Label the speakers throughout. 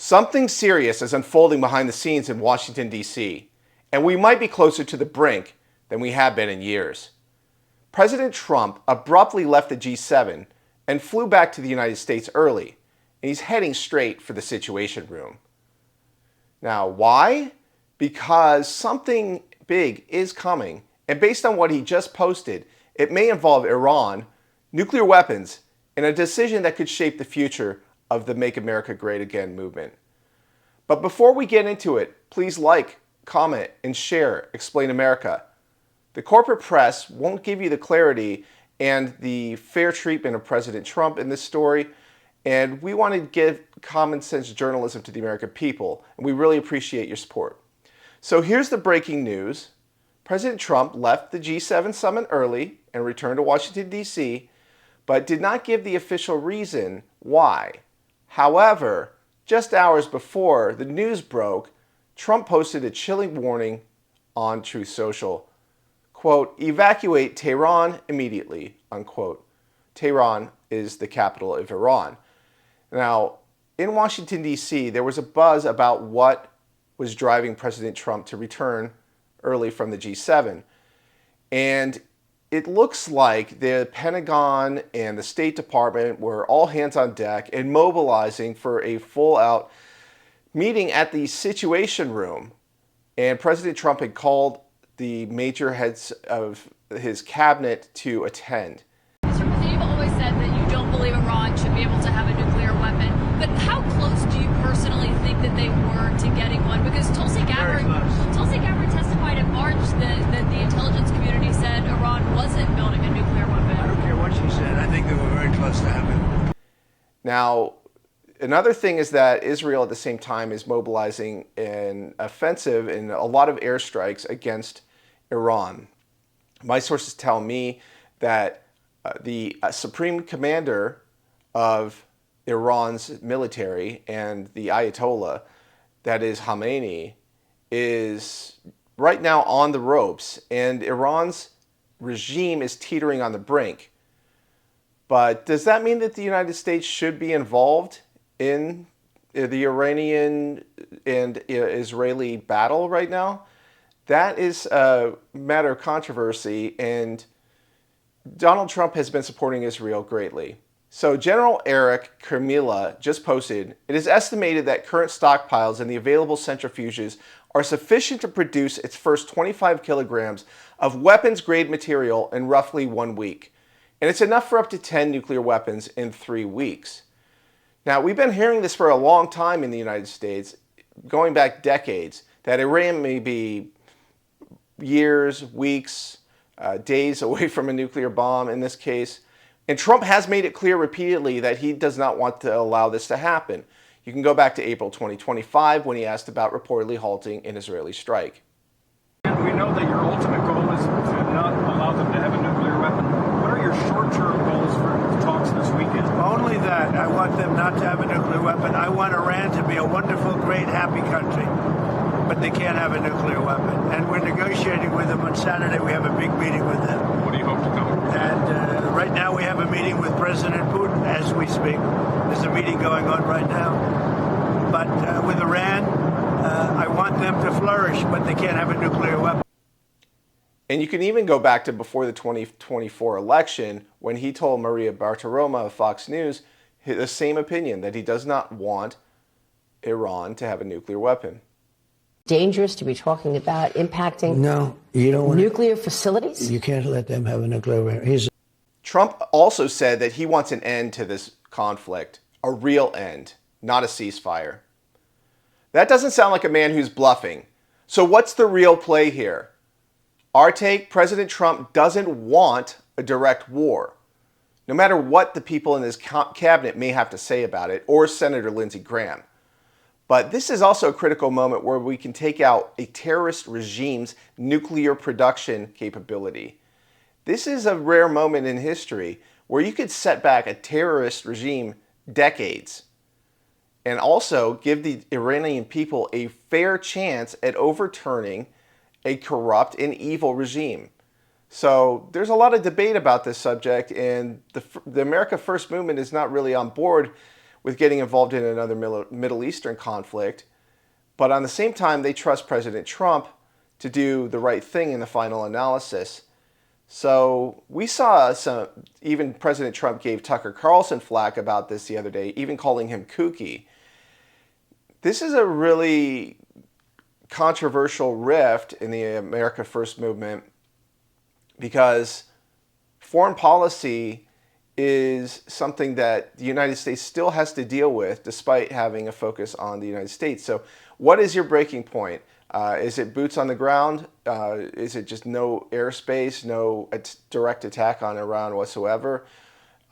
Speaker 1: Something serious is unfolding behind the scenes in Washington, D.C., and we might be closer to the brink than we have been in years. President Trump abruptly left the G7 and flew back to the United States early, and he's heading straight for the Situation Room. Now, why? Because something big is coming, and based on what he just posted, it may involve Iran, nuclear weapons, and a decision that could shape the future of the Make America Great Again movement. But before we get into it, please like, comment, and share Explain America. The corporate press won't give you the clarity and the fair treatment of President Trump in this story, and we want to give common sense journalism to the American people, and we really appreciate your support. So here's the breaking news. President Trump left the G7 summit early and returned to Washington, D.C., but did not give the official reason why. However, just hours before the news broke, Trump posted a chilling warning on Truth Social. Quote, "Evacuate Tehran immediately," unquote. Tehran is the capital of Iran. Now, in Washington, D.C., there was a buzz about what was driving President Trump to return early from the G7. And it looks like the Pentagon and the State Department were all hands on deck and mobilizing for a full-out meeting at the Situation Room. And President Trump had called the major heads of his cabinet to attend.
Speaker 2: Mr. President, you've always said that you don't believe Iran should be able to have a nuclear weapon, but how close do you personally think that they were to getting one? Because Tulsi Gabbard testified in March that the intelligence community said Iran wasn't building a nuclear weapon.
Speaker 3: I don't care what she said. I think they were very close to having it.
Speaker 1: Now, another thing is that Israel at the same time is mobilizing an offensive and a lot of airstrikes against Iran. My sources tell me that the supreme commander of Iran's military and the Ayatollah, that is Khamenei, is right now on the ropes, and Iran's regime is teetering on the brink. But does that mean that the United States should be involved in the Iranian and Israeli battle right now? That is a matter of controversy, and Donald Trump has been supporting Israel greatly. So General Eric Kermila just posted, "It is estimated that current stockpiles and the available centrifuges are sufficient to produce its first 25 kilograms of weapons-grade material in roughly 1 week. And it's enough for up to 10 nuclear weapons in 3 weeks." Now, we've been hearing this for a long time in the United States, going back decades, that Iran may be years, weeks, days away from a nuclear bomb in this case. And Trump has made it clear repeatedly that he does not want to allow this to happen. You can go back to April 2025 when he asked about reportedly halting an Israeli strike.
Speaker 4: And we know that your ultimate goal is to not allow them to have a nuclear weapon. What are your short-term goals for talks this weekend?
Speaker 3: Only that. I want them not to have a nuclear weapon. I want Iran to be a wonderful, great, happy country. But they can't have a nuclear weapon. And we're negotiating with them. On Saturday, we have a big meeting with them.
Speaker 4: What do you hope to come?
Speaker 3: And right now, we have a meeting with President Putin as we speak. There's a meeting going on right now. But with Iran, I want them to flourish, but they can't have a nuclear weapon.
Speaker 1: And you can even go back to before the 2024 election when he told Maria Bartiromo of Fox News the same opinion, that he does not want Iran to have a nuclear weapon.
Speaker 5: Dangerous to be talking about impacting
Speaker 3: you don't
Speaker 5: nuclear facilities?
Speaker 3: You can't let them have a nuclear weapon.
Speaker 1: Trump also said that he wants an end to this conflict, a real end, not a ceasefire. That doesn't sound like a man who's bluffing. So what's the real play here? Our take, President Trump doesn't want a direct war, no matter what the people in his cabinet may have to say about it, or Senator Lindsey Graham. But this is also a critical moment where we can take out a terrorist regime's nuclear production capability. This is a rare moment in history where you could set back a terrorist regime decades and also give the Iranian people a fair chance at overturning a corrupt and evil regime. So there's a lot of debate about this subject, and the America First movement is not really on board with getting involved in another Middle Eastern conflict. But on the same time, they trust President Trump to do the right thing in the final analysis. So we saw even President Trump gave Tucker Carlson flack about this the other day, even calling him kooky. This is a really controversial rift in the America First movement because foreign policy is something that the United States still has to deal with despite having a focus on the United States. So what is your breaking point? Is it boots on the ground? Is it just no airspace, no direct attack on Iran whatsoever?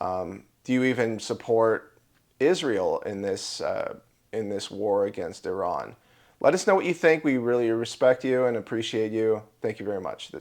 Speaker 1: Do you even support Israel in this war against Iran? Let us know what you think. We really respect you and appreciate you. Thank you very much.